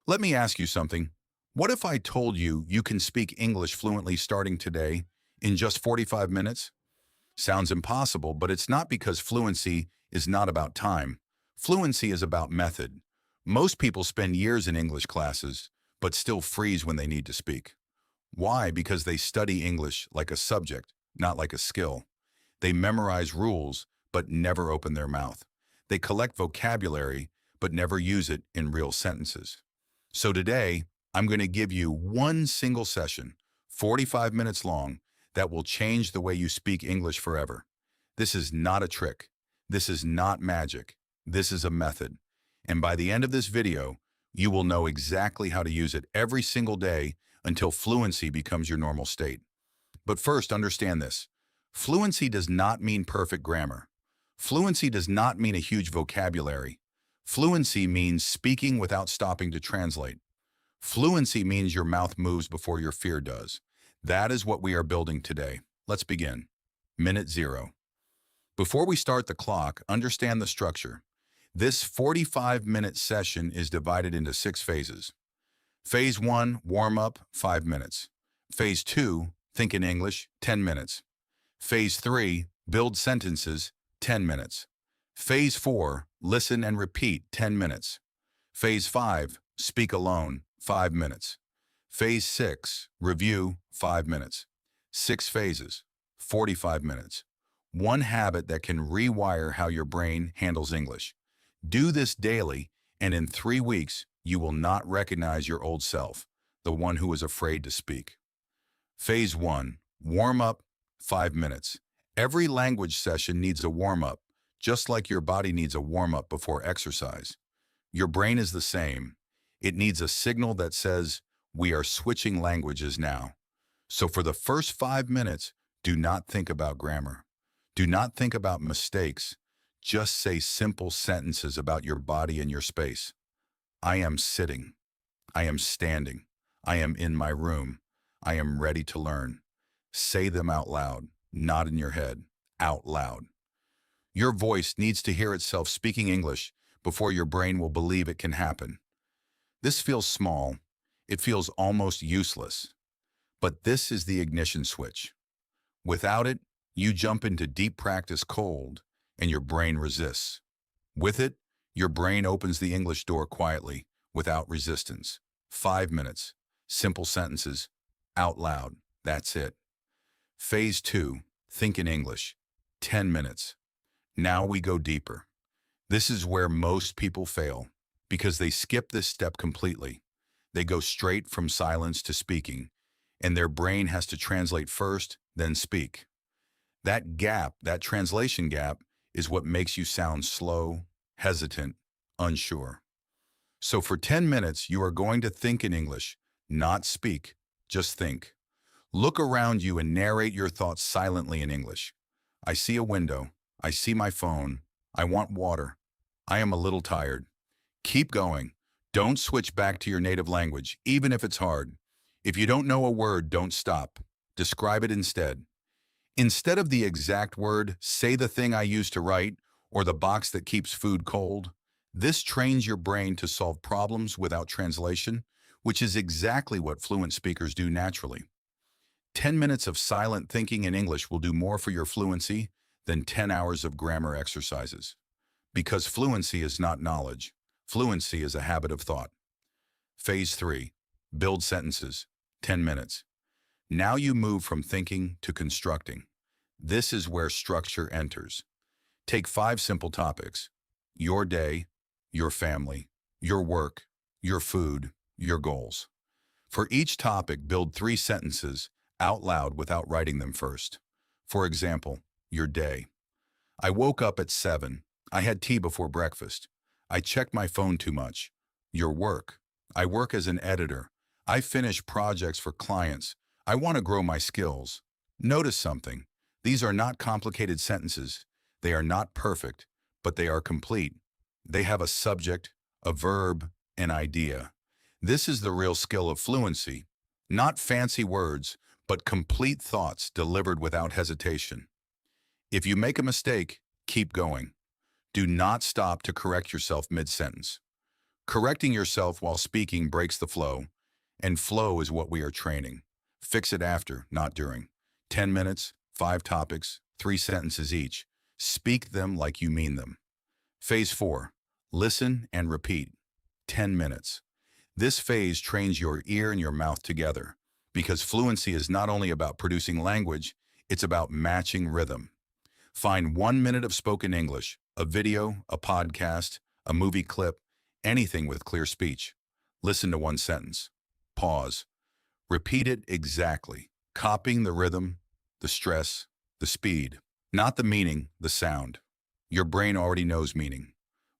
Let me ask you something. What if I told you you can speak English fluently starting today in just 45 minutes? Sounds impossible, but it's not because fluency is not about time. Fluency is about method. Most people spend years in English classes, but still freeze when they need to speak. Why? Because they study English like a subject, not like a skill. They memorize rules, but never open their mouth. They collect vocabulary, but never use it in real sentences. So today, I'm going to give you one single session, 45 minutes long, that will change the way you speak English forever. This is not a trick. This is not magic. This is a method. And by the end of this video, you will know exactly how to use it every single day until fluency becomes your normal state. But first, understand this. Fluency does not mean perfect grammar. Fluency does not mean a huge vocabulary. Fluency means speaking without stopping to translate. Fluency means your mouth moves before your fear does. That is what we are building today. Let's begin. Minute 0. Before we start the clock, understand the structure. This 45-minute session is divided into 6 phases. Phase 1, warm up, 5 minutes. Phase 2, think in English, 10 minutes. Phase 3, build sentences, 10 minutes. Phase 4, listen and repeat, 10 minutes. Phase 5, speak alone, 5 minutes. Phase 6, review, 5 minutes. 6 phases, 45 minutes. One habit that can rewire how your brain handles English. Do this daily, and in 3 weeks, you will not recognize your old self, the one who was afraid to speak. Phase 1, warm up, 5 minutes. Every language session needs a warm-up, just like your body needs a warm-up before exercise. Your brain is the same. It needs a signal that says, we are switching languages now. So for the first 5 minutes, do not think about grammar. Do not think about mistakes. Just say simple sentences about your body and your space. I am sitting. I am standing. I am in my room. I am ready to learn. Say them out loud, not in your head, out loud. Your voice needs to hear itself speaking English before your brain will believe it can happen. This feels small. It feels almost useless. But this is the ignition switch. Without it, you jump into deep practice cold, and your brain resists. With it, your brain opens the English door quietly, without resistance. 5 minutes, simple sentences, out loud, that's it. Phase 2, think in English, 10 minutes. Now we go deeper. This is where most people fail, because they skip this step completely. They go straight from silence to speaking, and their brain has to translate first, then speak. That gap, that translation gap, is what makes you sound slow, hesitant, unsure. So for 10 minutes, you are going to think in English, not speak, just think. Look around you and narrate your thoughts silently in English. I see a window. I see my phone. I want water. I am a little tired. Keep going. Don't switch back to your native language, even if it's hard. If you don't know a word, don't stop. Describe it instead. Instead of the exact word, say the thing I used to write, or the box that keeps food cold. This trains your brain to solve problems without translation, which is exactly what fluent speakers do naturally. 10 minutes of silent thinking in English will do more for your fluency than 10 hours of grammar exercises. Because fluency is not knowledge. Fluency is a habit of thought. Phase 3, build sentences, 10 minutes. Now you move from thinking to constructing. This is where structure enters. Take 5 simple topics: your day, your family, your work, your food, your goals. For each topic, build 3 sentences out loud without writing them first. For example, your day. I woke up at 7. I had tea before breakfast. I checked my phone too much. Your work. I work as an editor. I finish projects for clients. I want to grow my skills. Notice something. These are not complicated sentences. They are not perfect, but they are complete. They have a subject, a verb, an idea. This is the real skill of fluency. Not fancy words, but complete thoughts delivered without hesitation. If you make a mistake, keep going. Do not stop to correct yourself mid-sentence. Correcting yourself while speaking breaks the flow, and flow is what we are training. Fix it after, not during. 10 minutes, 5 topics, 3 sentences each. Speak them like you mean them. Phase 4. Listen and repeat. 10 minutes. This phase trains your ear and your mouth together, because fluency is not only about producing language, it's about matching rhythm. Find 1 minute of spoken English, a video, a podcast, a movie clip, anything with clear speech. Listen to one sentence. Pause. Repeat it exactly, copying the rhythm, the stress, the speed, not the meaning, the sound. Your brain already knows meaning.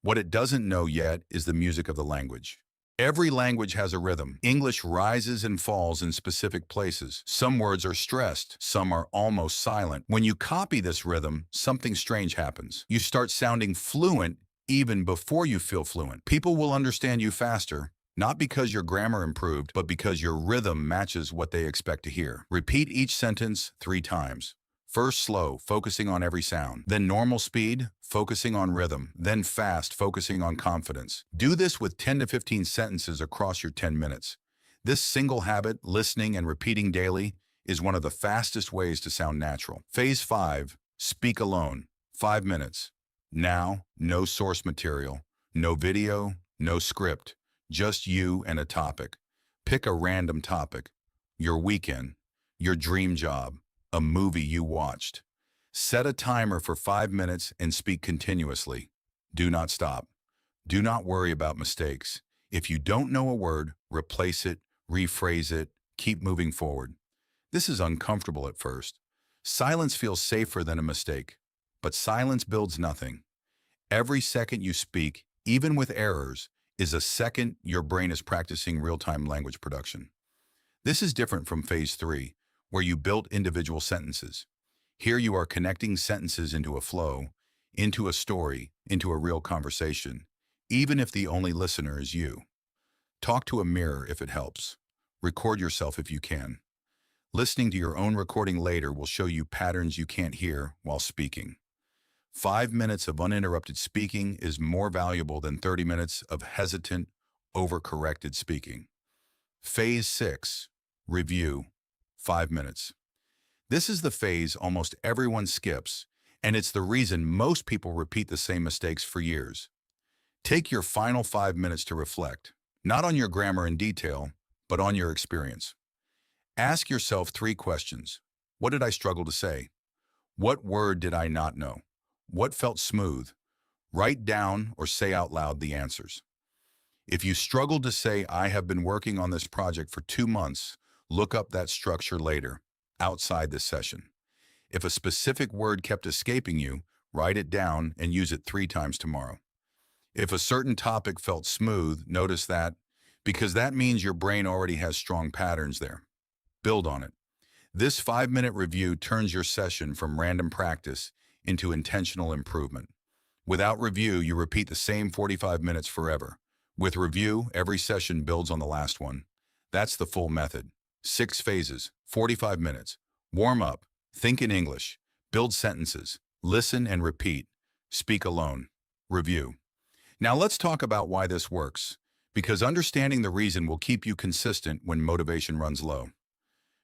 What it doesn't know yet is the music of the language. Every language has a rhythm. English rises and falls in specific places. Some words are stressed, some are almost silent. When you copy this rhythm, something strange happens. You start sounding fluent even before you feel fluent. People will understand you faster, not because your grammar improved, but because your rhythm matches what they expect to hear. Repeat each sentence 3 times. First slow, focusing on every sound. Then normal speed, focusing on rhythm. Then fast, focusing on confidence. Do this with 10 to 15 sentences across your 10 minutes. This single habit, listening and repeating daily, is one of the fastest ways to sound natural. Phase 5, speak alone. 5 minutes. Now, no source material, no video, no script, just you and a topic. Pick a random topic. Your weekend, your dream job, a movie you watched. Set a timer for 5 minutes and speak continuously. Do not stop. Do not worry about mistakes. If you don't know a word, replace it, rephrase it, keep moving forward. This is uncomfortable at first. Silence feels safer than a mistake, but silence builds nothing. Every second you speak, even with errors, is a second your brain is practicing real-time language production. This is different from phase 3, where you built individual sentences. Here you are connecting sentences into a flow, into a story, into a real conversation, even if the only listener is you. Talk to a mirror if it helps. Record yourself if you can. Listening to your own recording later will show you patterns you can't hear while speaking. 5 minutes of uninterrupted speaking is more valuable than 30 minutes of hesitant, overcorrected speaking. Phase 6, review. 5 minutes. This is the phase almost everyone skips, and it's the reason most people repeat the same mistakes for years. Take your final 5 minutes to reflect, not on your grammar in detail, but on your experience. Ask yourself 3 questions. What did I struggle to say? What word did I not know? What felt smooth? Write down or say out loud the answers. If you struggled to say, I have been working on this project for 2 months, look up that structure later, outside this session. If a specific word kept escaping you, write it down and use it 3 times tomorrow. If a certain topic felt smooth, notice that, because that means your brain already has strong patterns there. Build on it. This 5-minute review turns your session from random practice into intentional improvement. Without review, you repeat the same 45 minutes forever. With review, every session builds on the last one. That's the full method. 6 phases, 45 minutes. Warm up, think in English, build sentences, listen and repeat, speak alone, review. Now let's talk about why this works, because understanding the reason will keep you consistent when motivation runs low.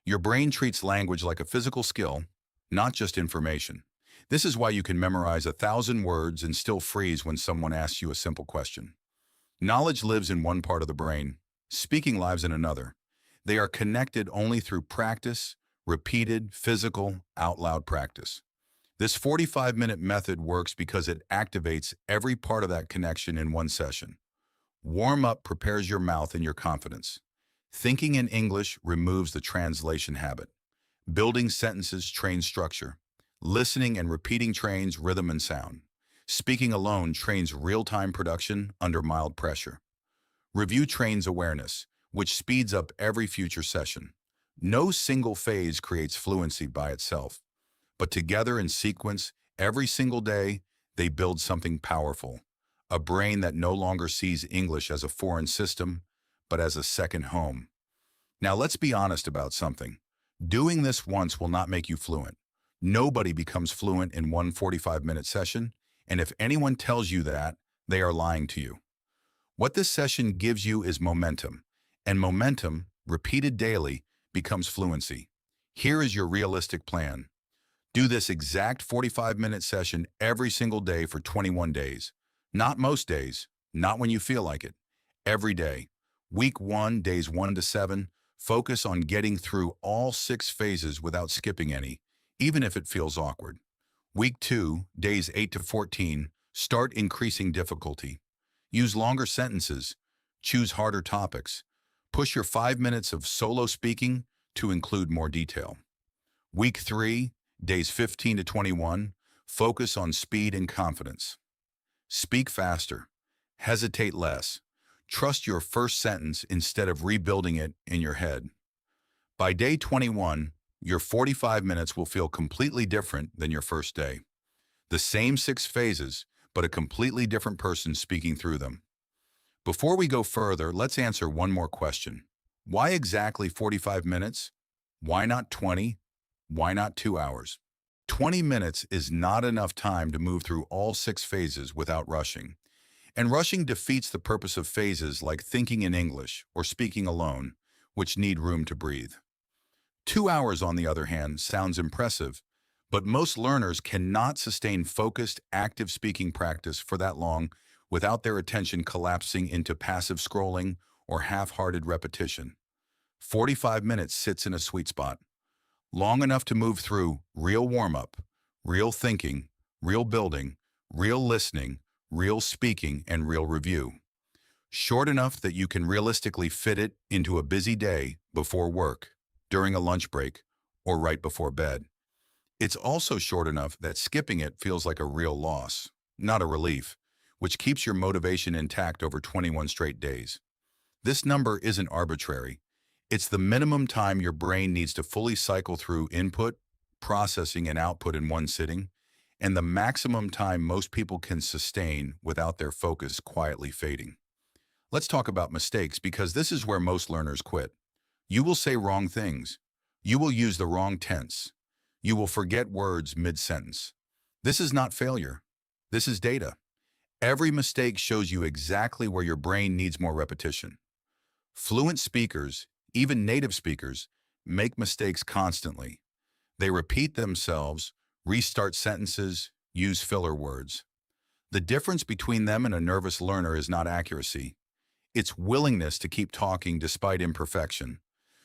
Your brain treats language like a physical skill, not just information. This is why you can memorize 1,000 words and still freeze when someone asks you a simple question. Knowledge lives in one part of the brain, speaking lives in another. They are connected only through practice, repeated, physical, out-loud practice. This 45-minute method works because it activates every part of that connection in one session. Warm up prepares your mouth and your confidence. Thinking in English removes the translation habit. Building sentences trains structure. Listening and repeating trains rhythm and sound. Speaking alone trains real-time production under mild pressure. Review trains awareness, which speeds up every future session. No single phase creates fluency by itself, but together in sequence, every single day, they build something powerful. A brain that no longer sees English as a foreign system, but as a second home. Now let's be honest about something. Doing this once will not make you fluent. Nobody becomes fluent in one 45-minute session, and if anyone tells you that, they are lying to you. What this session gives you is momentum, and momentum, repeated daily, becomes fluency. Here is your realistic plan. Do this exact 45-minute session every single day for 21 days. Not most days, not when you feel like it. Every day. Week 1, days 1 to 7, focus on getting through all 6 phases without skipping any, even if it feels awkward. Week 2, days 8 to 14, start increasing difficulty. Use longer sentences. Choose harder topics. Push your 5 minutes of solo speaking to include more detail. Week 3, days 15 to 21, focus on speed and confidence. Speak faster. Hesitate less. Trust your first sentence instead of rebuilding it in your head. By day 21, your 45 minutes will feel completely different than your first day. The same 6 phases, but a completely different person speaking through them. Before we go further, let's answer one more question. Why exactly 45 minutes? Why not 20? Why not 2 hours? 20 minutes is not enough time to move through all 6 phases without rushing. And rushing defeats the purpose of phases like thinking in English or speaking alone, which need room to breathe. 2 hours, on the other hand, sounds impressive, but most learners cannot sustain focused, active speaking practice for that long without their attention collapsing into passive scrolling or half-hearted repetition. 45 minutes sits in a sweet spot, long enough to move through real warm-up, real thinking, real building, real listening, real speaking, and real review. Short enough that you can realistically fit it into a busy day before work, during a lunch break, or right before bed. It's also short enough that skipping it feels like a real loss, not a relief, which keeps your motivation intact over 21 straight days. This number isn't arbitrary. It's the minimum time your brain needs to fully cycle through input, processing, and output in one sitting, and the maximum time most people can sustain without their focus quietly fading. Let's talk about mistakes, because this is where most learners quit. You will say wrong things. You will use the wrong tense. You will forget words mid-sentence. This is not failure. This is data. Every mistake shows you exactly where your brain needs more repetition. Fluent speakers, even native speakers, make mistakes constantly. They repeat themselves, restart sentences, use filler words. The difference between them and a nervous learner is not accuracy. It's willingness to keep talking despite imperfection.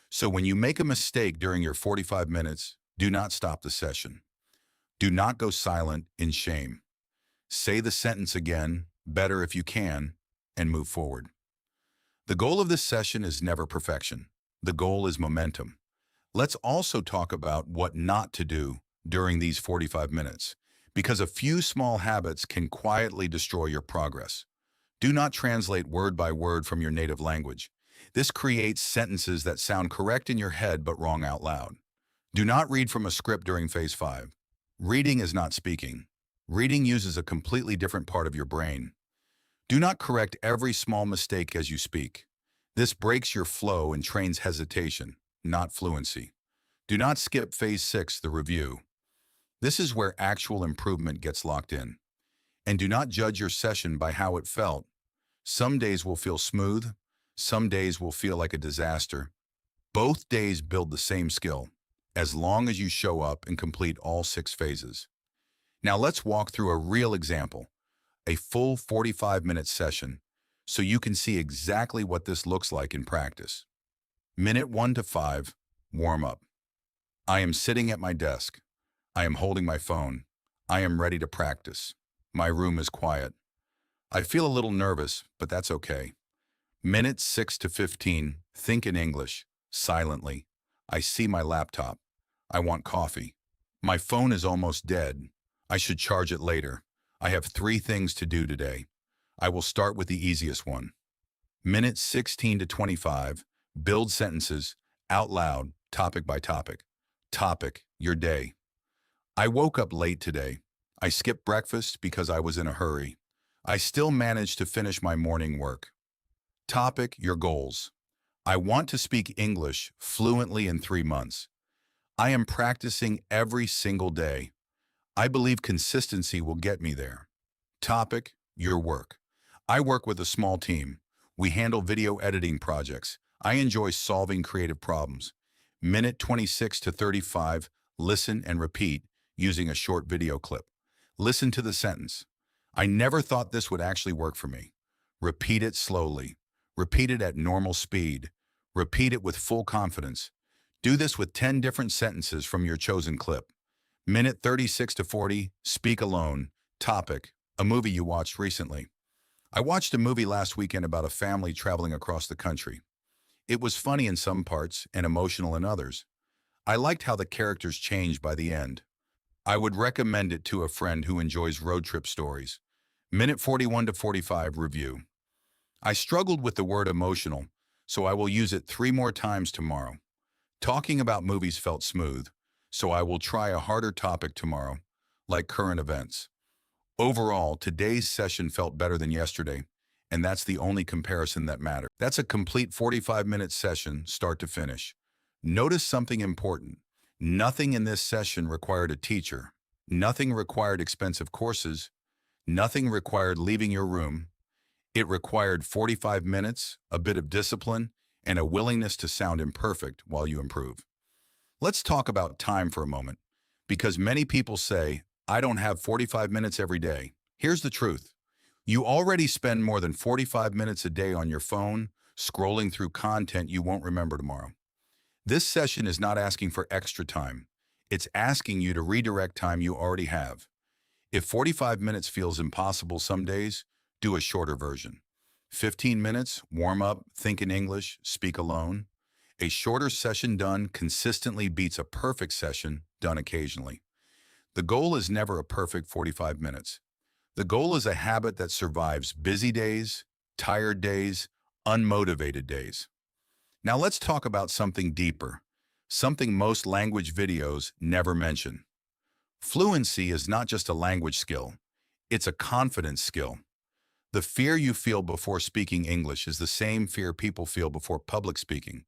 So when you make a mistake during your 45 minutes, do not stop the session. Do not go silent in shame. Say the sentence again, better if you can, and move forward. The goal of this session is never perfection. The goal is momentum. Let's also talk about what not to do during these 45 minutes, because a few small habits can quietly destroy your progress. Do not translate word by word from your native language. This creates sentences that sound correct in your head but wrong out loud. Do not read from a script during phase 5. Reading is not speaking. Reading uses a completely different part of your brain. Do not correct every small mistake as you speak. This breaks your flow and trains hesitation, not fluency. Do not skip phase 6, the review. This is where actual improvement gets locked in. And do not judge your session by how it felt. Some days will feel smooth. Some days will feel like a disaster. Both days build the same skill, as long as you show up and complete all 6 phases. Now let's walk through a real example, a full 45-minute session, so you can see exactly what this looks like in practice. Minute 1 to 5, warm up. I am sitting at my desk. I am holding my phone. I am ready to practice. My room is quiet. I feel a little nervous, but that's okay. Minute 6 to 15, think in English, silently. I see my laptop. I want coffee. My phone is almost dead. I should charge it later. I have 3 things to do today. I will start with the easiest one. Minute 16 to 25, build sentences, out loud, topic by topic. Topic, your day. I woke up late today. I skipped breakfast because I was in a hurry. I still managed to finish my morning work. Topic, your goals. I want to speak English fluently in 3 months. I am practicing every single day. I believe consistency will get me there. Topic, your work. I work with a small team. We handle video editing projects. I enjoy solving creative problems. Minute 26 to 35, listen and repeat using a short video clip. Listen to the sentence. I never thought this would actually work for me. Repeat it slowly. Repeat it at normal speed. Repeat it with full confidence. Do this with 10 different sentences from your chosen clip. Minute 36 to 40, speak alone. Topic, a movie you watched recently. I watched a movie last weekend about a family traveling across the country. It was funny in some parts and emotional in others. I liked how the characters changed by the end. I would recommend it to a friend who enjoys road trip stories. Minute 41 to 45, review. I struggled with the word emotional, so I will use it 3 more times tomorrow. Talking about movies felt smooth, so I will try a harder topic tomorrow, like current events. Overall, today's session felt better than yesterday, and that's the only comparison that matters. That's a complete 45-minute session, start to finish. Notice something important. Nothing in this session required a teacher. Nothing required expensive courses. Nothing required leaving your room. It required 45 minutes, a bit of discipline, and a willingness to sound imperfect while you improve. Let's talk about time for a moment, because many people say, I don't have 45 minutes every day. Here's the truth. You already spend more than 45 minutes a day on your phone, scrolling through content you won't remember tomorrow. This session is not asking for extra time. It's asking you to redirect time you already have. If 45 minutes feels impossible some days, do a shorter version. 15 minutes, warm up, think in English, speak alone. A shorter session done consistently beats a perfect session done occasionally. The goal is never a perfect 45 minutes. The goal is a habit that survives busy days, tired days, unmotivated days. Now let's talk about something deeper, something most language videos never mention. Fluency is not just a language skill, it's a confidence skill. The fear you feel before speaking English is the same fear people feel before public speaking,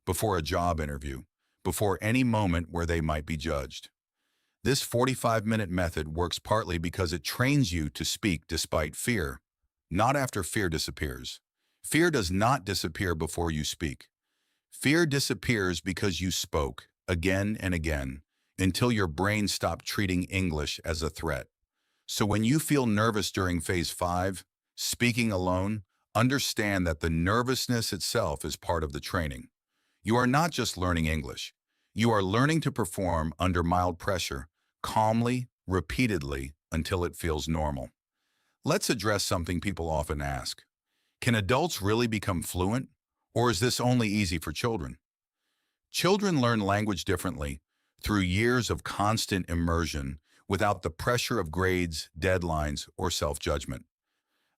before a job interview, before any moment where they might be judged. This 45-minute method works partly because it trains you to speak despite fear, not after fear disappears. Fear does not disappear before you speak. Fear disappears because you spoke again and again until your brain stopped treating English as a threat. So when you feel nervous during phase 5, speaking alone, understand that the nervousness itself is part of the training. You are not just learning English. You are learning to perform under mild pressure, calmly, repeatedly, until it feels normal. Let's address something people often ask. Can adults really become fluent? Or is this only easy for children? Children learn language differently through years of constant immersion without the pressure of grades, deadlines, or self-judgment.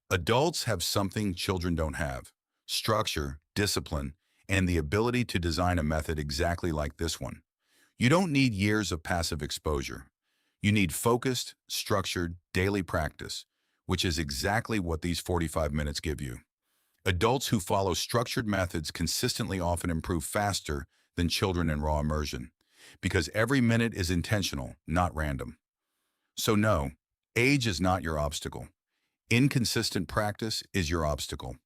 Adults have something children don't have: structure, discipline, and the ability to design a method exactly like this one. You don't need years of passive exposure. You need focused, structured, daily practice, which is exactly what these 45 minutes give you. Adults who follow structured methods consistently often improve faster than children in raw immersion, because every minute is intentional, not random. So no, age is not your obstacle. Inconsistent practice is your obstacle,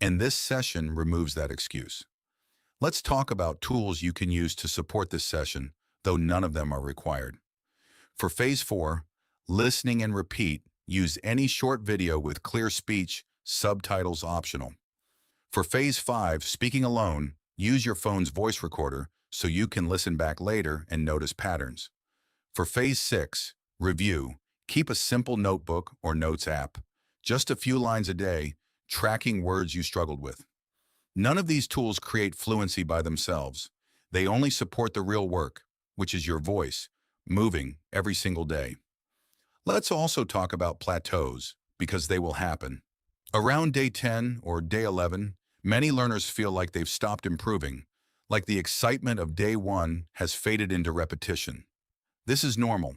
and this session removes that excuse. Let's talk about tools you can use to support this session, though none of them are required. For phase 4, listening and repeat, use any short video with clear speech, subtitles optional. For phase 5, speaking alone, use your phone's voice recorder so you can listen back later and notice patterns. For phase 6, review, keep a simple notebook or notes app. Just a few lines a day, tracking words you struggled with. None of these tools create fluency by themselves. They only support the real work, which is your voice, moving every single day. Let's also talk about plateaus, because they will happen. Around day 10 or day 11, many learners feel like they've stopped improving, like the excitement of day 1 has faded into repetition. This is normal.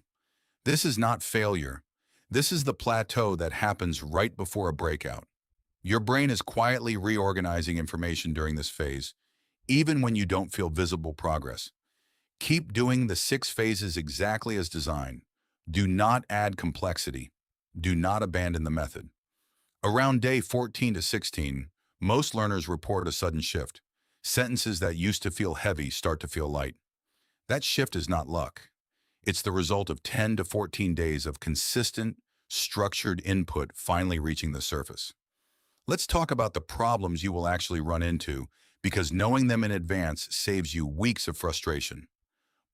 This is not failure. This is the plateau that happens right before a breakout. Your brain is quietly reorganizing information during this phase, even when you don't feel visible progress. Keep doing the 6 phases exactly as designed. Do not add complexity. Do not abandon the method. Around day 14 to 16, most learners report a sudden shift. Sentences that used to feel heavy start to feel light. That shift is not luck. It's the result of 10 to 14 days of consistent, structured input finally reaching the surface. Let's talk about the problems you will actually run into, because knowing them in advance saves you weeks of frustration.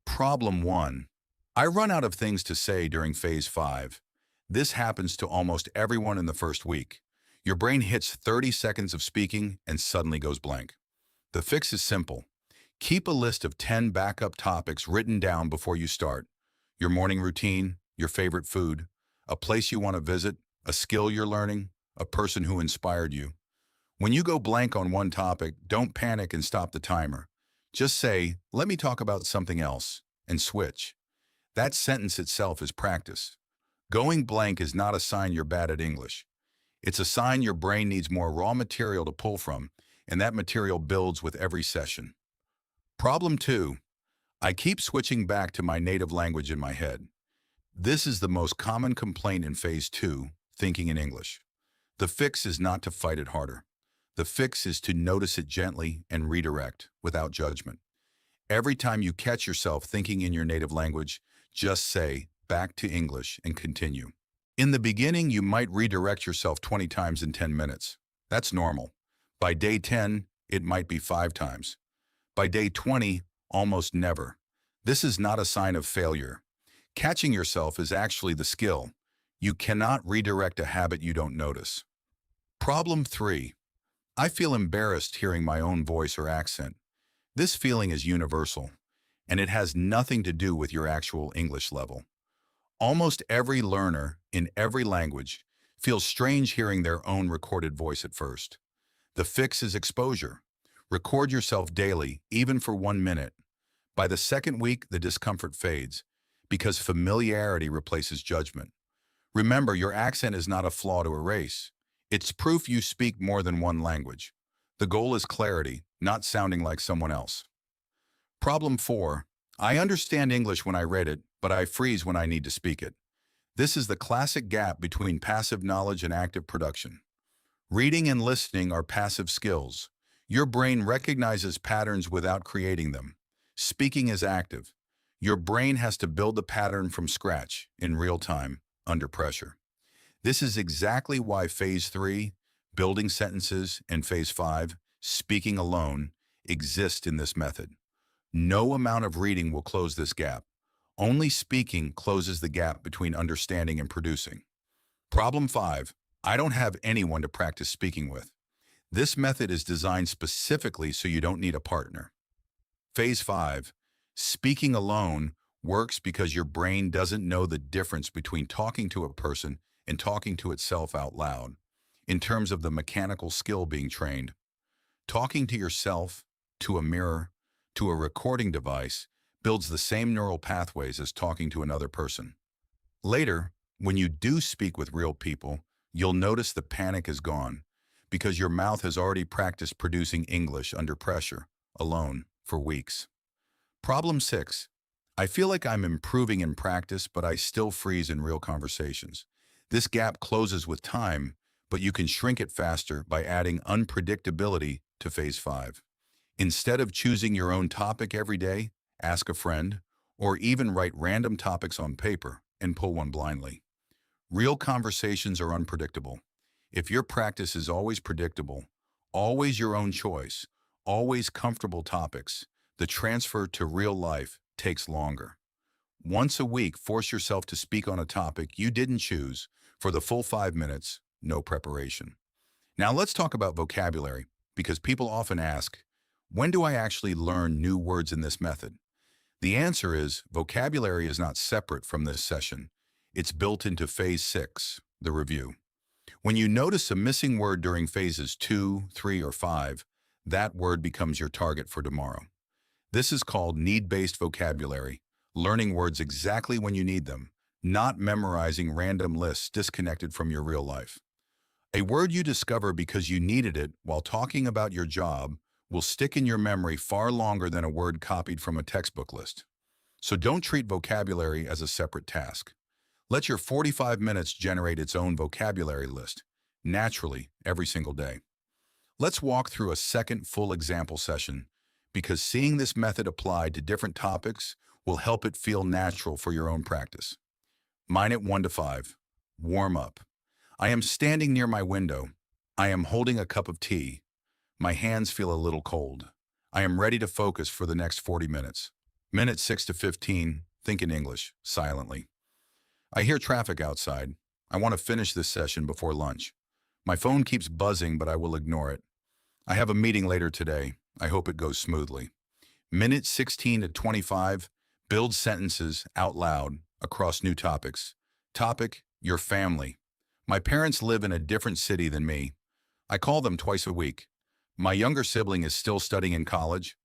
Problem 1. I run out of things to say during phase 5. This happens to almost everyone in the first week. Your brain hits 30 seconds of speaking and suddenly goes blank. The fix is simple. Keep a list of 10 backup topics written down before you start. Your morning routine, your favorite food, a place you want to visit, a skill you're learning, a person who inspired you. When you go blank on one topic, don't panic and stop the timer. Just say, "Let me talk about something else," and switch. That sentence itself is practice. Going blank is not a sign you're bad at English. It's a sign your brain needs more raw material to pull from, and that material builds with every session. Problem 2. I keep switching back to my native language in my head. This is the most common complaint in phase 2, thinking in English. The fix is not to fight it harder. The fix is to notice it gently and redirect without judgment. Every time you catch yourself thinking in your native language, just say, "Back to English," and continue. In the beginning, you might redirect yourself 20 times in 10 minutes. That's normal. By day 10, it might be 5 times. By day 20, almost never. This is not a sign of failure. Catching yourself is actually the skill. You cannot redirect a habit you don't notice. Problem 3. I feel embarrassed hearing my own voice or accent. This feeling is universal, and it has nothing to do with your actual English level. Almost every learner, in every language, feels strange hearing their own recorded voice at first. The fix is exposure. Record yourself daily, even for 1 minute. By the second week, the discomfort fades, because familiarity replaces judgment. Remember, your accent is not a flaw to erase. It's proof you speak more than one language. The goal is clarity, not sounding like someone else. Problem 4. I understand English when I read it, but I freeze when I need to speak it. This is the classic gap between passive knowledge and active production. Reading and listening are passive skills. Your brain recognizes patterns without creating them. Speaking is active. Your brain has to build the pattern from scratch, in real time, under pressure. This is exactly why Phase 3, building sentences, and Phase 5, speaking alone, exist in this method. No amount of reading will close this gap. Only speaking closes the gap between understanding and producing. Problem 5. I don't have anyone to practice speaking with. This method is designed specifically so you don't need a partner. Phase 5. Speaking alone works because your brain doesn't know the difference between talking to a person and talking to itself out loud, in terms of the mechanical skill being trained. Talking to yourself, to a mirror, to a recording device builds the same neural pathways as talking to another person. Later, when you do speak with real people, you'll notice the panic is gone, because your mouth has already practiced producing English under pressure, alone, for weeks. Problem 6. I feel like I'm improving in practice, but I still freeze in real conversations. This gap closes with time, but you can shrink it faster by adding unpredictability to Phase 5. Instead of choosing your own topic every day, ask a friend, or even write random topics on paper and pull one blindly. Real conversations are unpredictable. If your practice is always predictable, always your own choice, always comfortable topics, the transfer to real life takes longer. Once a week, force yourself to speak on a topic you didn't choose for the full 5 minutes, no preparation. Now let's talk about vocabulary, because people often ask, when do I actually learn new words in this method? The answer is, vocabulary is not separate from this session. It's built into Phase 6, the review. When you notice a missing word during phases 2, 3, or 5, that word becomes your target for tomorrow. This is called need-based vocabulary, learning words exactly when you need them, not memorizing random lists disconnected from your real life. A word you discover because you needed it while talking about your job will stick in your memory far longer than a word copied from a textbook list. So don't treat vocabulary as a separate task. Let your 45 minutes generate its own vocabulary list. naturally, every single day. Let's walk through a second full example session because seeing this method applied to different topics will help it feel natural for your own practice. Mine at 1 to 5. Warm up. I am standing near my window. I am holding a cup of tea. My hands feel a little cold. I am ready to focus for the next 40 minutes. Minute 6 to 15, think in English, silently. I hear traffic outside. I want to finish this session before lunch. My phone keeps buzzing, but I will ignore it. I have a meeting later today. I hope it goes smoothly. Minute 16 to 25, build sentences out loud across new topics. Topic, your family. My parents live in a different city than me. I call them twice a week. My younger sibling is still studying in college.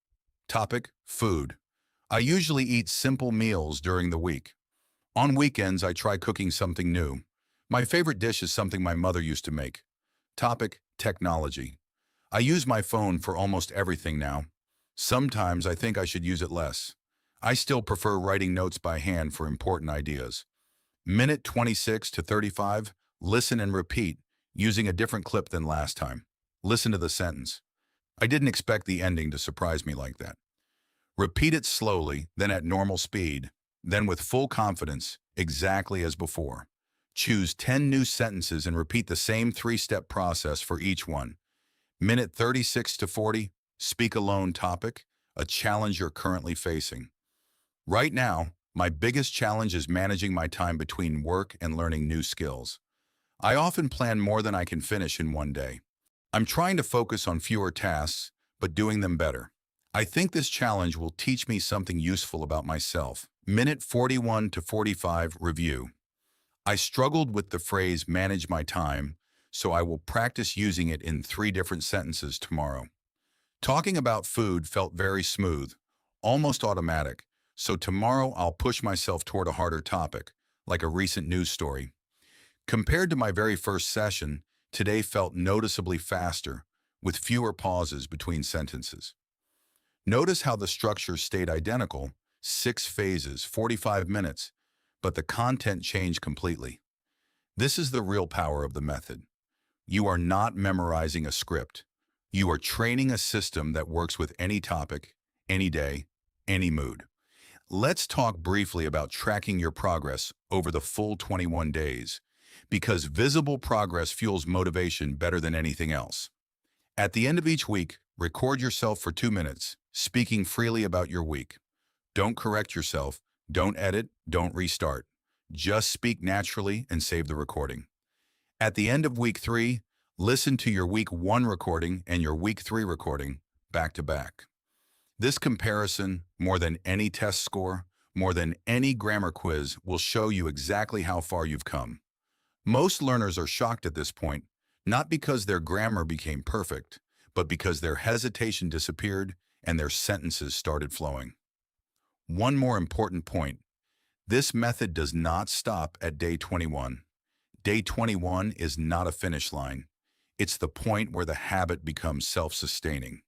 Topic, food. I usually eat simple meals during the week. On weekends, I try cooking something new. My favorite dish is something my mother used to make. Topic, technology. I use my phone for almost everything now. Sometimes I think I should use it less. I still prefer writing notes by hand for important ideas. Minute 26 to 35, listen and repeat, using a different clip than last time. Listen to the sentence. I didn't expect the ending to surprise me like that. Repeat it slowly, then at normal speed, then with full confidence, exactly as before. Choose 10 new sentences and repeat the same 3-step process for each one. Minute 36 to 40, speak alone topic, a challenge you're currently facing. Right now, my biggest challenge is managing my time between work and learning new skills. I often plan more than I can finish in one day. I'm trying to focus on fewer tasks, but doing them better. I think this challenge will teach me something useful about myself. Minute 41 to 45, review. I struggled with the phrase manage my time, so I will practice using it in 3 different sentences tomorrow. Talking about food felt very smooth, almost automatic, so tomorrow I'll push myself toward a harder topic, like a recent news story. Compared to my very first session, today felt noticeably faster, with fewer pauses between sentences. Notice how the structure stayed identical, 6 phases, 45 minutes, but the content changed completely. This is the real power of the method. You are not memorizing a script. You are training a system that works with any topic, any day, any mood. Let's talk briefly about tracking your progress over the full 21 days, because visible progress fuels motivation better than anything else. At the end of each week, record yourself for 2 minutes, speaking freely about your week. Don't correct yourself, don't edit, don't restart. Just speak naturally and save the recording. At the end of week 3, listen to your week 1 recording and your week 3 recording back to back. This comparison, more than any test score, more than any grammar quiz, will show you exactly how far you've come. Most learners are shocked at this point, not because their grammar became perfect, but because their hesitation disappeared and their sentences started flowing. One more important point. This method does not stop at day 21. Day 21 is not a finish line. It's the point where the habit becomes self-sustaining.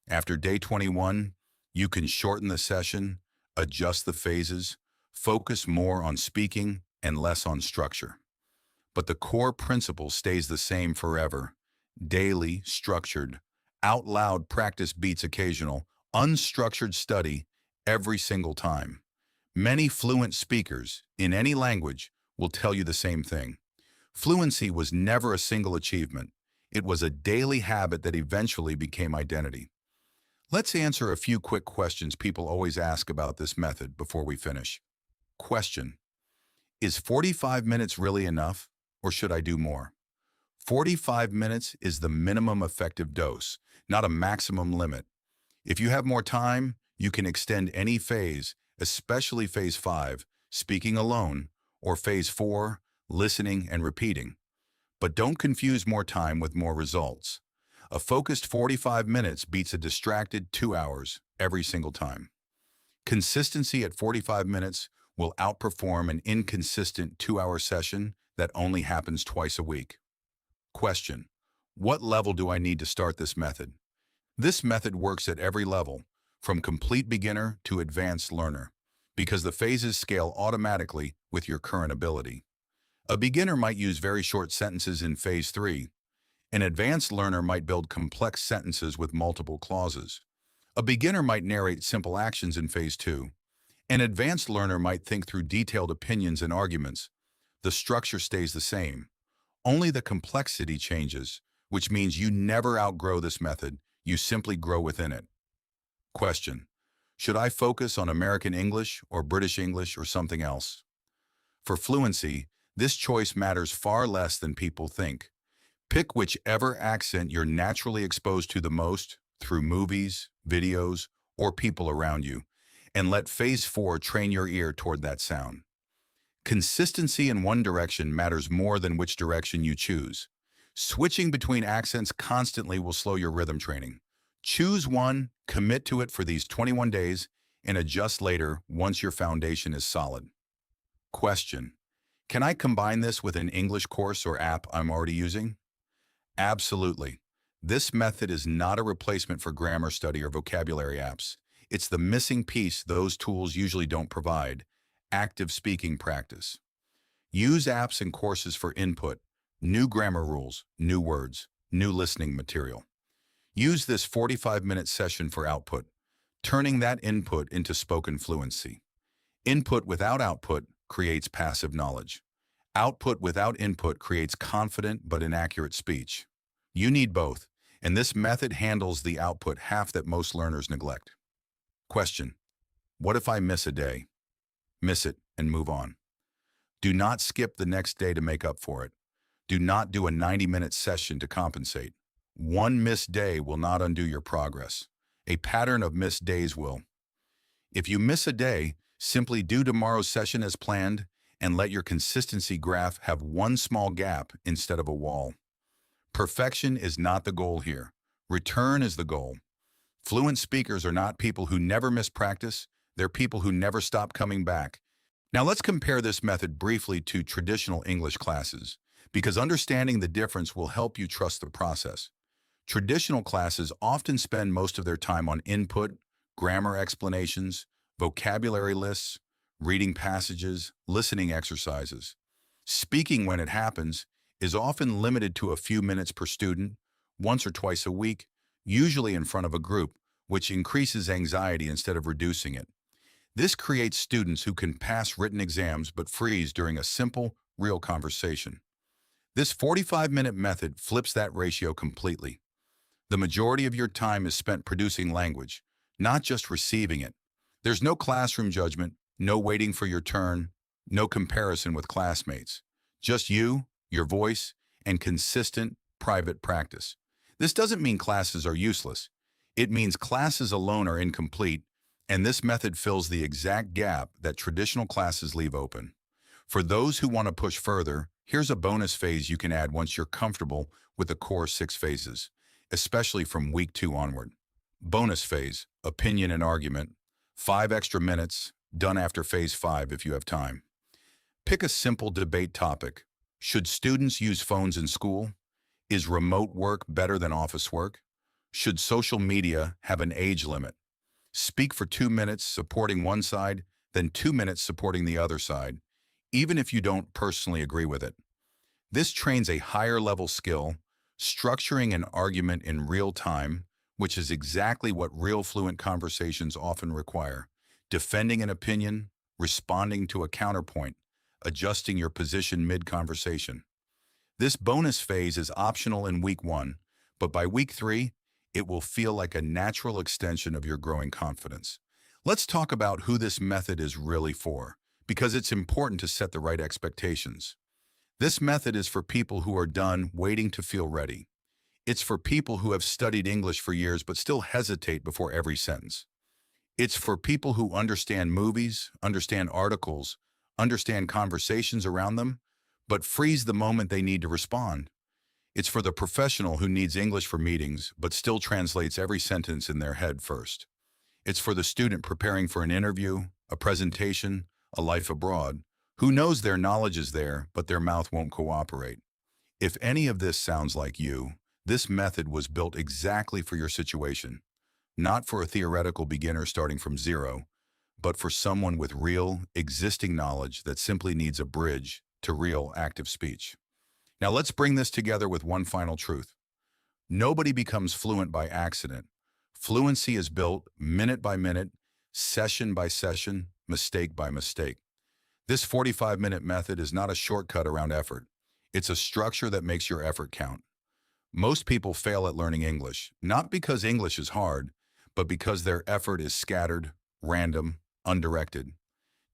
After day 21, you can shorten the session, adjust the phases, focus more on speaking and less on structure. But the core principle stays the same forever. Daily, structured, out loud practice beats occasional, unstructured study every single time. Many fluent speakers, in any language, will tell you the same thing. Fluency was never a single achievement. It was a daily habit that eventually became identity. Let's answer a few quick questions people always ask about this method before we finish. Question: is 45 minutes really enough, or should I do more? 45 minutes is the minimum effective dose, not a maximum limit. If you have more time, you can extend any phase, especially phase 5, speaking alone, or phase 4, listening and repeating. But don't confuse more time with more results. A focused 45 minutes beats a distracted 2 hours every single time. Consistency at 45 minutes will outperform an inconsistent 2-hour session that only happens twice a week. Question: what level do I need to start this method? This method works at every level, from complete beginner to advanced learner, because the phases scale automatically with your current ability. A beginner might use very short sentences in phase 3. An advanced learner might build complex sentences with multiple clauses. A beginner might narrate simple actions in phase 2. An advanced learner might think through detailed opinions and arguments. The structure stays the same. Only the complexity changes, which means you never outgrow this method, you simply grow within it. Question: should I focus on American English or British English or something else? For fluency, this choice matters far less than people think. Pick whichever accent you're naturally exposed to the most through movies, videos, or people around you, and let Phase 4 train your ear toward that sound. Consistency in one direction matters more than which direction you choose. Switching between accents constantly will slow your rhythm training. Choose one, commit to it for these 21 days, and adjust later once your foundation is solid. Question: can I combine this with an English course or app I'm already using? Absolutely. This method is not a replacement for grammar study or vocabulary apps. It's the missing piece those tools usually don't provide: active speaking practice. Use apps and courses for input, new grammar rules, new words, new listening material. Use this 45-minute session for output, turning that input into spoken fluency. Input without output creates passive knowledge. Output without input creates confident but inaccurate speech. You need both, and this method handles the output half that most learners neglect. Question: what if I miss a day? Miss it and move on. Do not skip the next day to make up for it. Do not do a 90-minute session to compensate. One missed day will not undo your progress. A pattern of missed days will. If you miss a day, simply do tomorrow's session as planned and let your consistency graph have one small gap instead of a wall. Perfection is not the goal here. Return is the goal. Fluent speakers are not people who never miss practice. They're people who never stop coming back. Now let's compare this method briefly to traditional English classes, because understanding the difference will help you trust the process. Traditional classes often spend most of their time on input, grammar explanations, vocabulary lists, reading passages, listening exercises. Speaking, when it happens, is often limited to a few minutes per student, once or twice a week, usually in front of a group, which increases anxiety instead of reducing it. This creates students who can pass written exams but freeze during a simple, real conversation. This 45-minute method flips that ratio completely. The majority of your time is spent producing language, not just receiving it. There's no classroom judgment, no waiting for your turn, no comparison with classmates. Just you, your voice, and consistent, private practice. This doesn't mean classes are useless. It means classes alone are incomplete, and this method fills the exact gap that traditional classes leave open. For those who want to push further, here's a bonus phase you can add once you're comfortable with the core 6 phases, especially from week 2 onward. Bonus phase: opinion and argument. 5 extra minutes, done after phase 5 if you have time. Pick a simple debate topic. Should students use phones in school? Is remote work better than office work? Should social media have an age limit? Speak for 2 minutes supporting one side, then 2 minutes supporting the other side, even if you don't personally agree with it. This trains a higher level skill, structuring an argument in real time, which is exactly what real fluent conversations often require. Defending an opinion, responding to a counterpoint, adjusting your position mid-conversation. This bonus phase is optional in week 1, but by week 3, it will feel like a natural extension of your growing confidence. Let's talk about who this method is really for, because it's important to set the right expectations. This method is for people who are done waiting to feel ready. It's for people who have studied English for years but still hesitate before every sentence. It's for people who understand movies, understand articles, understand conversations around them, but freeze the moment they need to respond. It's for the professional who needs English for meetings but still translates every sentence in their head first. It's for the student preparing for an interview, a presentation, a life abroad, who knows their knowledge is there but their mouth won't cooperate. If any of this sounds like you, this method was built exactly for your situation, not for a theoretical beginner starting from zero, but for someone with real, existing knowledge that simply needs a bridge to real active speech. Now let's bring this together with one final truth. Nobody becomes fluent by accident. Fluency is built minute by minute, session by session, mistake by mistake. This 45-minute method is not a shortcut around effort. It's a structure that makes your effort count. Most people fail at learning English, not because English is hard, but because their effort is scattered, random, undirected.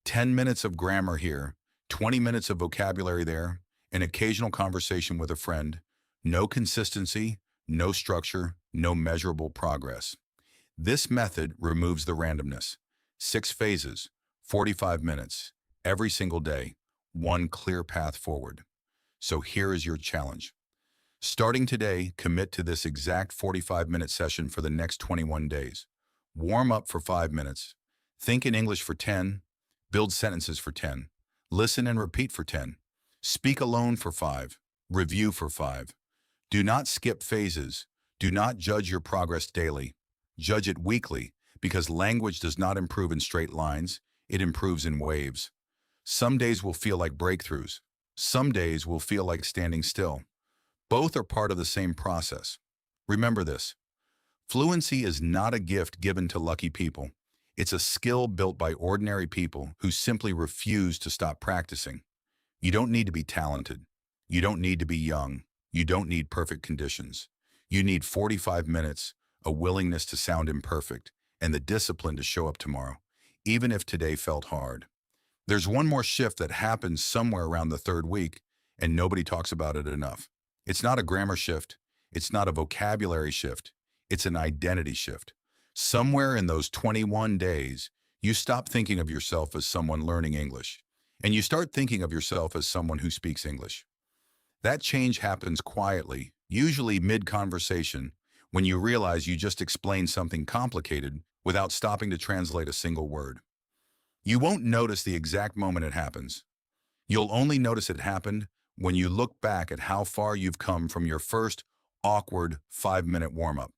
10 minutes of grammar here, 20 minutes of vocabulary there, an occasional conversation with a friend, no consistency, no structure, no measurable progress. This method removes the randomness. 6 phases, 45 minutes, every single day, one clear path forward. So here is your challenge. Starting today, commit to this exact 45-minute session for the next 21 days. Warm up for 5 minutes. Think in English for 10. Build sentences for 10. Listen and repeat for 10. Speak alone for 5. Review for 5. Do not skip phases. Do not judge your progress daily. Judge it weekly, because language does not improve in straight lines. It improves in waves. Some days will feel like breakthroughs. Some days will feel like standing still. Both are part of the same process. Remember this. Fluency is not a gift given to lucky people. It's a skill built by ordinary people who simply refuse to stop practicing. You don't need to be talented. You don't need to be young. You don't need perfect conditions. You need 45 minutes, a willingness to sound imperfect, and the discipline to show up tomorrow, even if today felt hard. There's one more shift that happens somewhere around the 3rd week, and nobody talks about it enough. It's not a grammar shift. It's not a vocabulary shift. It's an identity shift. Somewhere in those 21 days, you stop thinking of yourself as someone learning English, and you start thinking of yourself as someone who speaks English. That change happens quietly, usually mid-conversation, when you realize you just explained something complicated without stopping to translate a single word. You won't notice the exact moment it happens. You'll only notice it happened when you look back at how far you've come from your first awkward 5-minute warm-up.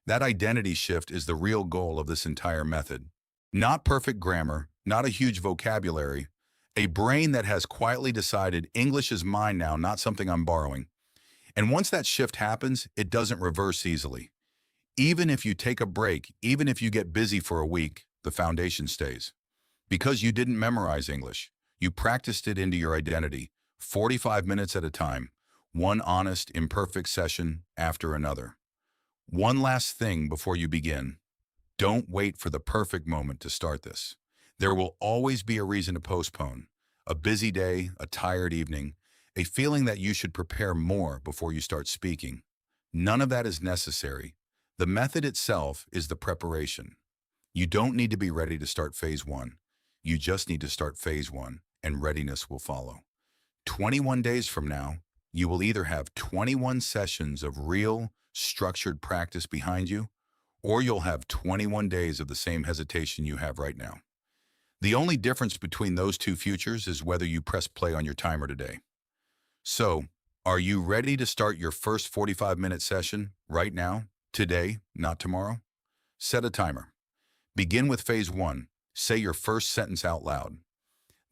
That identity shift is the real goal of this entire method. Not perfect grammar, not a huge vocabulary, a brain that has quietly decided English is mine now, not something I'm borrowing. And once that shift happens, it doesn't reverse easily. Even if you take a break, even if you get busy for a week, the foundation stays. Because you didn't memorize English, you practiced it into your identity, 45 minutes at a time, one honest, imperfect session after another. One last thing before you begin. Don't wait for the perfect moment to start this. There will always be a reason to postpone. A busy day, a tired evening, a feeling that you should prepare more before you start speaking. None of that is necessary. The method itself is the preparation. You don't need to be ready to start phase 1. You just need to start phase 1, and readiness will follow. 21 days from now, you will either have 21 sessions of real, structured practice behind you, or you'll have 21 days of the same hesitation you have right now. The only difference between those two futures is whether you press play on your timer today. So, are you ready to start your first 45-minute session right now, today, not tomorrow? Set a timer. Begin with phase 1. Say your first sentence out loud.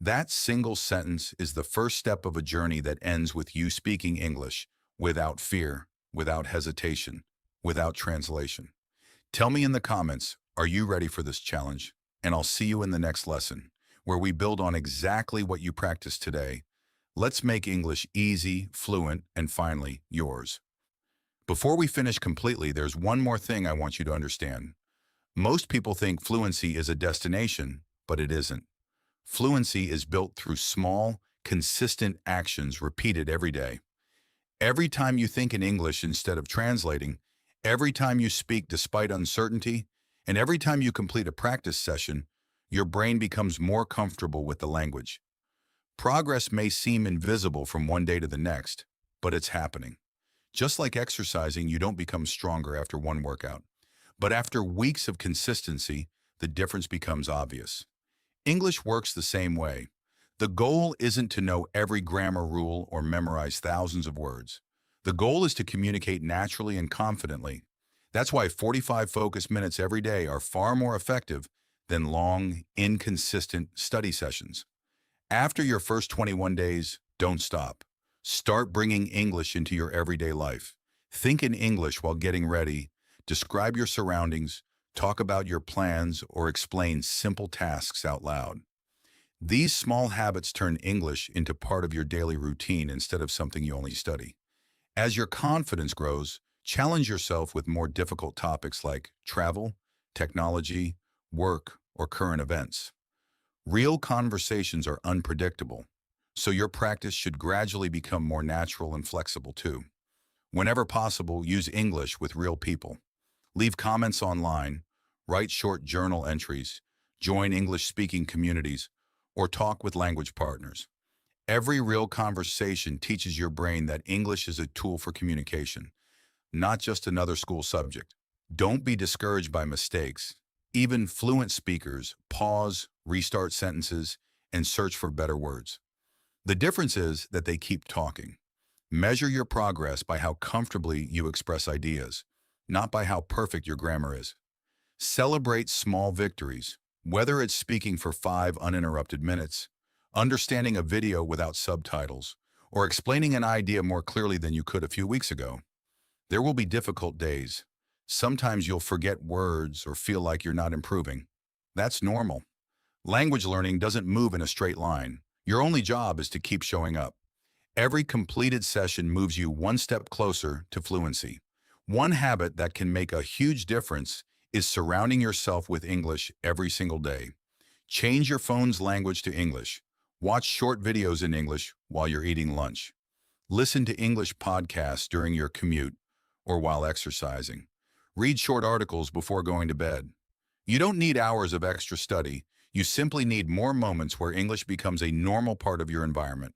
That single sentence is the first step of a journey that ends with you speaking English without fear, without hesitation, without translation. Tell me in the comments, are you ready for this challenge? And I'll see you in the next lesson, where we build on exactly what you practiced today. Let's make English easy, fluent, and finally, yours. Before we finish completely, there's one more thing I want you to understand. Most people think fluency is a destination, but it isn't. Fluency is built through small, consistent actions repeated every day. Every time you think in English instead of translating, every time you speak despite uncertainty, and every time you complete a practice session, your brain becomes more comfortable with the language. Progress may seem invisible from one day to the next, but it's happening. Just like exercising, you don't become stronger after one workout. But after weeks of consistency, the difference becomes obvious. English works the same way. The goal isn't to know every grammar rule or memorize thousands of words. The goal is to communicate naturally and confidently. That's why 45 focused minutes every day are far more effective than long, inconsistent study sessions. After your first 21 days, Don't stop. Start bringing English into your everyday life. Think in English while getting ready. Describe your surroundings, talk about your plans, or explain simple tasks out loud. These small habits turn English into part of your daily routine instead of something you only study. As your confidence grows, challenge yourself with more difficult topics like travel, technology, work, or current events. Real conversations are unpredictable, so your practice should gradually become more natural and flexible too. Whenever possible, use English with real people. Leave comments online, write short journal entries, join English-speaking communities, or talk with language partners. Every real conversation teaches your brain that English is a tool for communication, not just another school subject. Don't be discouraged by mistakes. Even fluent speakers pause, restart sentences, and search for better words. The difference is that they keep talking. Measure your progress by how comfortably you express ideas, not by how perfect your grammar is. Celebrate small victories, whether it's speaking for 5 uninterrupted minutes, understanding a video without subtitles, or explaining an idea more clearly than you could a few weeks ago. There will be difficult days. Sometimes you'll forget words or feel like you're not improving. That's normal. Language learning doesn't move in a straight line. Your only job is to keep showing up. Every completed session moves you one step closer to fluency. One habit that can make a huge difference is surrounding yourself with English every single day. Change your phone's language to English. Watch short videos in English while you're eating lunch. Listen to English podcasts during your commute or while exercising. Read short articles before going to bed. You don't need hours of extra study. You simply need more moments where English becomes a normal part of your environment.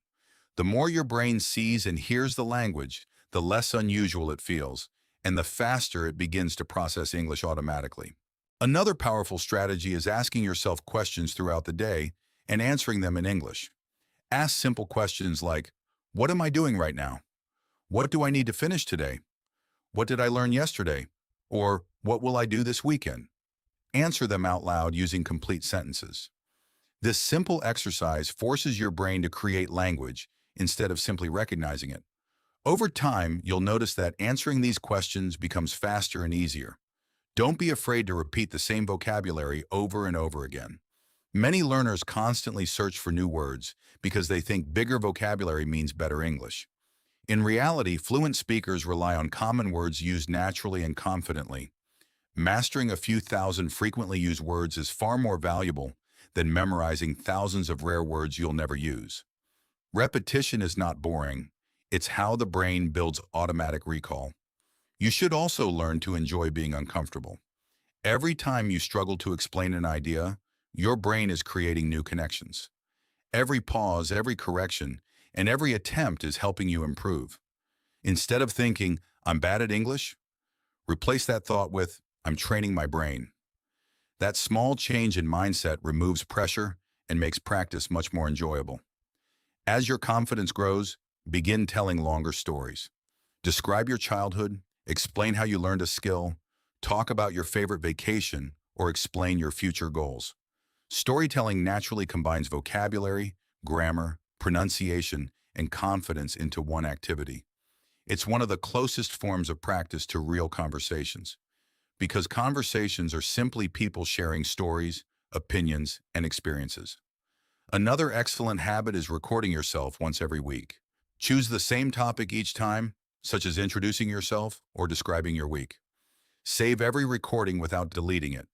The more your brain sees and hears the language, the less unusual it feels, and the faster it begins to process English automatically. Another powerful strategy is asking yourself questions throughout the day and answering them in English. Ask simple questions like, what am I doing right now? What do I need to finish today? What did I learn yesterday? Or what will I do this weekend? Answer them out loud using complete sentences. This simple exercise forces your brain to create language instead of simply recognizing it. Over time, you'll notice that answering these questions becomes faster and easier. Don't be afraid to repeat the same vocabulary over and over again. Many learners constantly search for new words because they think bigger vocabulary means better English. In reality, fluent speakers rely on common words used naturally and confidently. Mastering a few thousand frequently used words is far more valuable than memorizing thousands of rare words you'll never use. Repetition is not boring. It's how the brain builds automatic recall. You should also learn to enjoy being uncomfortable. Every time you struggle to explain an idea, your brain is creating new connections. Every pause, every correction, and every attempt is helping you improve. Instead of thinking, I'm bad at English, replace that thought with, I'm training my brain. That small change in mindset removes pressure and makes practice much more enjoyable. As your confidence grows, begin telling longer stories. Describe your childhood, explain how you learned a skill, talk about your favorite vacation, or explain your future goals. Storytelling naturally combines vocabulary, grammar, pronunciation, and confidence into one activity. It's one of the closest forms of practice to real conversations, because conversations are simply people sharing stories, opinions, and experiences. Another excellent habit is recording yourself once every week. Choose the same topic each time, such as introducing yourself or describing your week. Save every recording without deleting it.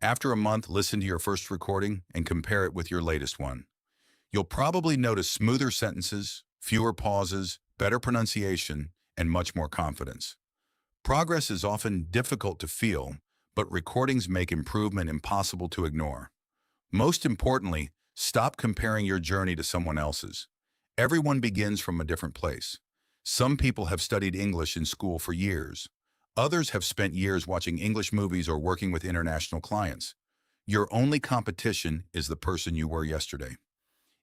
After a month, listen to your first recording and compare it with your latest one. You'll probably notice smoother sentences, fewer pauses, better pronunciation, and much more confidence. Progress is often difficult to feel, but recordings make improvement impossible to ignore. Most importantly, stop comparing your journey to someone else's. Everyone begins from a different place. Some people have studied English in school for years. Others have spent years watching English movies or working with international clients. Your only competition is the person you were yesterday.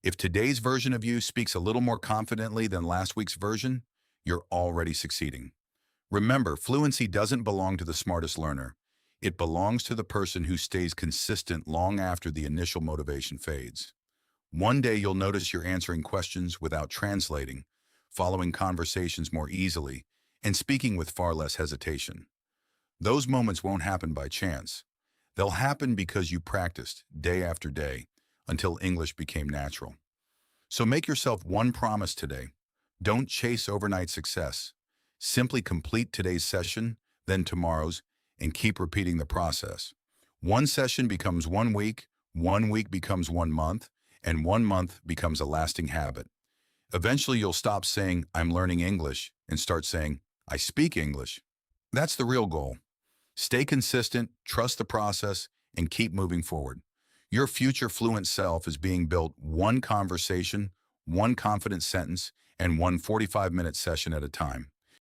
If today's version of you speaks a little more confidently than last week's version, you're already succeeding. Remember, fluency doesn't belong to the smartest learner. It belongs to the person who stays consistent long after the initial motivation fades. One day you'll notice you're answering questions without translating, following conversations more easily, and speaking with far less hesitation. Those moments won't happen by chance. They'll happen because you practiced day after day until English became natural. So make yourself one promise today. Don't chase overnight success. Simply complete today's session, then tomorrow's, and keep repeating the process. One session becomes 1 week becomes 1 month, and 1 month becomes a lasting habit. Eventually, you'll stop saying, I'm learning English, and start saying, I speak English. That's the real goal. Stay consistent, trust the process, and keep moving forward. Your future fluent self is being built one conversation, one confident sentence, and one 45-minute session at a time.